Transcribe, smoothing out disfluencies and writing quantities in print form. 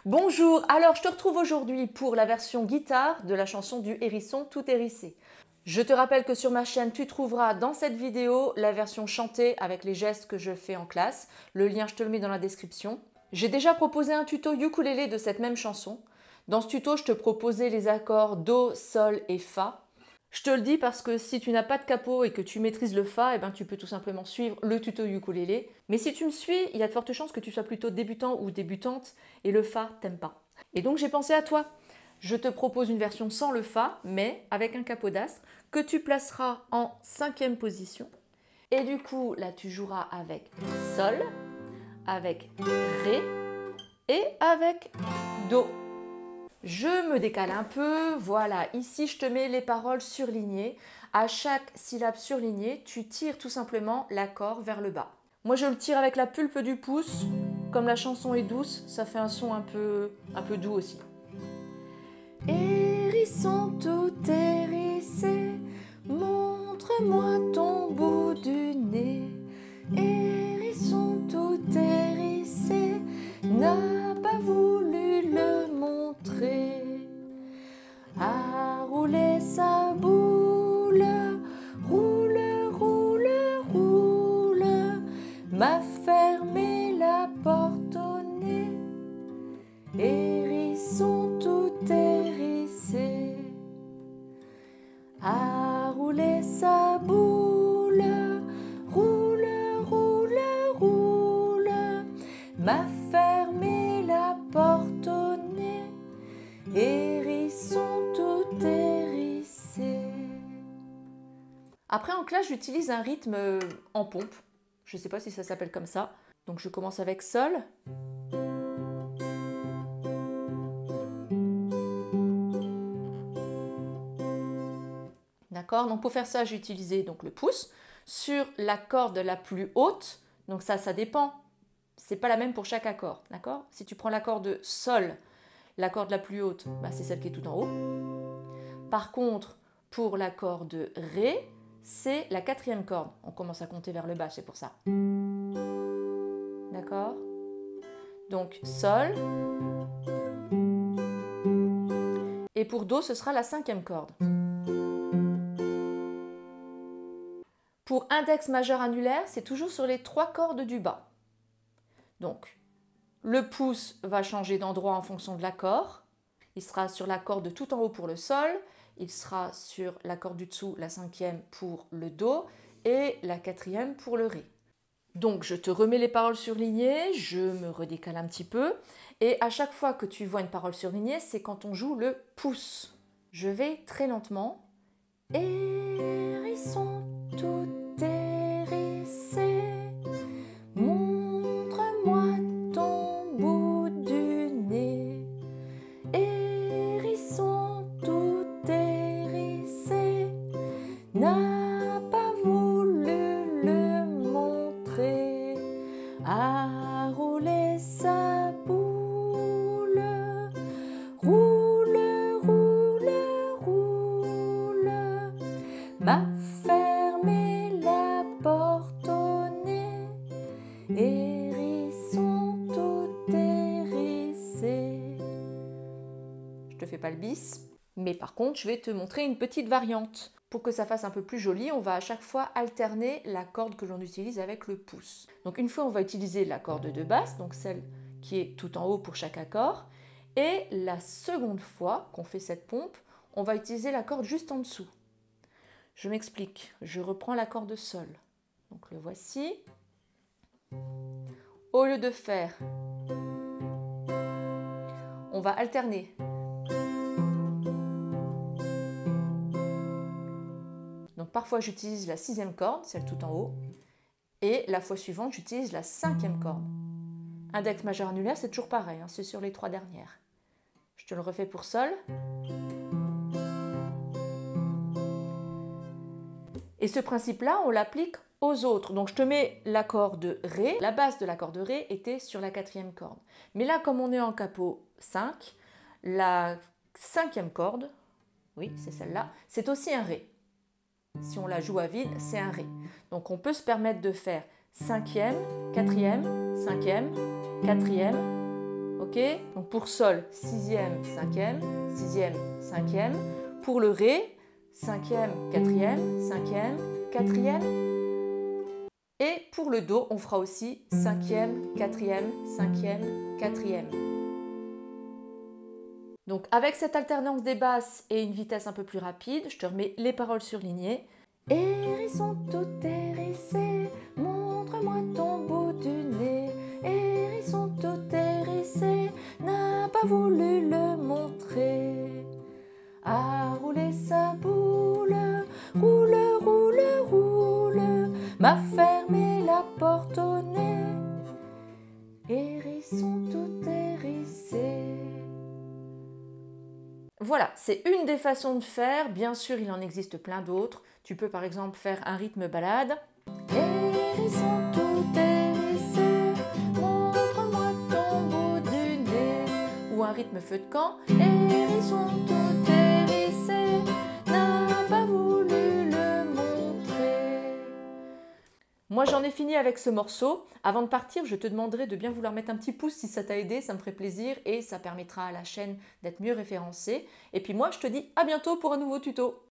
Bonjour, alors je te retrouve aujourd'hui pour la version guitare de la chanson du Hérisson tout hérissé. Je te rappelle que sur ma chaîne, tu trouveras dans cette vidéo la version chantée avec les gestes que je fais en classe. Le lien, je te le mets dans la description. J'ai déjà proposé un tuto ukulélé de cette même chanson. Dans ce tuto, je te proposais les accords Do, Sol et Fa. Je te le dis parce que si tu n'as pas de capot et que tu maîtrises le Fa, tu peux tout simplement suivre le tuto ukulélé. Mais si tu me suis, il y a de fortes chances que tu sois plutôt débutant ou débutante et le Fa, t'aimes pas. Et donc j'ai pensé à toi. Je te propose une version sans le Fa, mais avec un capot d'astre, que tu placeras en 5e position. Et du coup, là, tu joueras avec Sol, avec Ré et avec Do. Je me décale un peu, voilà, ici je te mets les paroles surlignées. À chaque syllabe surlignée, tu tires tout simplement l'accord vers le bas. Moi je le tire avec la pulpe du pouce, comme la chanson est douce, ça fait un son un peu doux aussi. Hérisson tout hérissé, montre-moi ton bout du nez. Hérisson tout hérissé, n'a pas voulu le montrer. A roulé sa boule, roule, roule, roule, m'a fermé la porte au nez. Hérisson tout hérissé, a roulé sa boule, roule, roule, roule, m'a fermé la porte au nez. Hérisson tout hérissé. Après en classe, j'utilise un rythme en pompe. Je ne sais pas si ça s'appelle comme ça. Donc je commence avec Sol. D'accord? Donc pour faire ça, j'ai utilisé donc le pouce sur la corde la plus haute. Donc ça dépend. C'est pas la même pour chaque accord. D'accord? Si tu prends l'accord de Sol, la corde la plus haute, c'est celle qui est tout en haut. Par contre, pour l'accord de Ré, c'est la 4e corde. On commence à compter vers le bas, c'est pour ça. D'accord? Donc Sol. Et pour Do, ce sera la 5e corde. Pour index majeur annulaire, c'est toujours sur les 3 cordes du bas. Donc, le pouce va changer d'endroit en fonction de l'accord. Il sera sur la corde tout en haut pour le Sol, il sera sur la corde du dessous, la 5e pour le Do et la 4e pour le Ré. Donc je te remets les paroles surlignées, je me redécale un petit peu et à chaque fois que tu vois une parole surlignée, c'est quand on joue le pouce. Je vais très lentement. Hérisson tout hérissé, montre-moi ton bout du nez. Hérisson tout hérissé, n'a pas voulu le montrer. A roulé sa boule, roule, roule, roule, m'a fermé la porte au nez. Hérisson tout hérissé. Je te fais pas le bis, mais par contre, je vais te montrer une petite variante. Pour que ça fasse un peu plus joli, on va à chaque fois alterner la corde que l'on utilise avec le pouce. Donc une fois, on va utiliser la corde de basse, donc celle qui est tout en haut pour chaque accord. Et la seconde fois qu'on fait cette pompe, on va utiliser la corde juste en dessous. Je m'explique. Je reprends l'accord de Sol. Donc le voici. Au lieu de faire, on va alterner. Donc parfois j'utilise la 6e corde, celle tout en haut, et la fois suivante j'utilise la 5e corde. Index majeur annulaire, c'est toujours pareil, c'est sur les 3 dernières. Je te le refais pour Sol. Et ce principe-là, on l'applique aux autres. Donc je te mets l'accord de Ré. La base de l'accord de Ré était sur la 4e corde. Mais là, comme on est en capot 5, la 5e corde, oui, c'est celle-là, c'est aussi un Ré. Si on la joue à vide, c'est un Ré. Donc on peut se permettre de faire 5e, 4e, 5e, 4e, ok, Ok? Donc pour sol, 6e, 5e, 6e, 5e. Pour le ré, 5e, 4e, 5e, 4e. Et pour le do, on fera aussi 5e, 4e, 5e, 4e. Donc avec cette alternance des basses et une vitesse un peu plus rapide, je te remets les paroles surlignées. Hérisson tout hérissé, montre-moi ton bout du nez. Hérisson tout hérissé, n'a pas voulu le montrer. A roulé sa boule, roule, roule, roule, m'a fermé la porte au nez. Hérisson tout hérissé. Voilà, c'est une des façons de faire. Bien sûr, il en existe plein d'autres. Tu peux par exemple faire un rythme balade. Hérisson tout hérissé, montre-moi ton bout du nez. Ou un rythme feu de camp. Hérisson tout hérissé, n'a pas voulu le montrer. Moi, j'en ai fini avec ce morceau. Avant de partir, je te demanderai de bien vouloir mettre un petit pouce si ça t'a aidé, ça me ferait plaisir et ça permettra à la chaîne d'être mieux référencée. Et puis moi, je te dis à bientôt pour un nouveau tuto.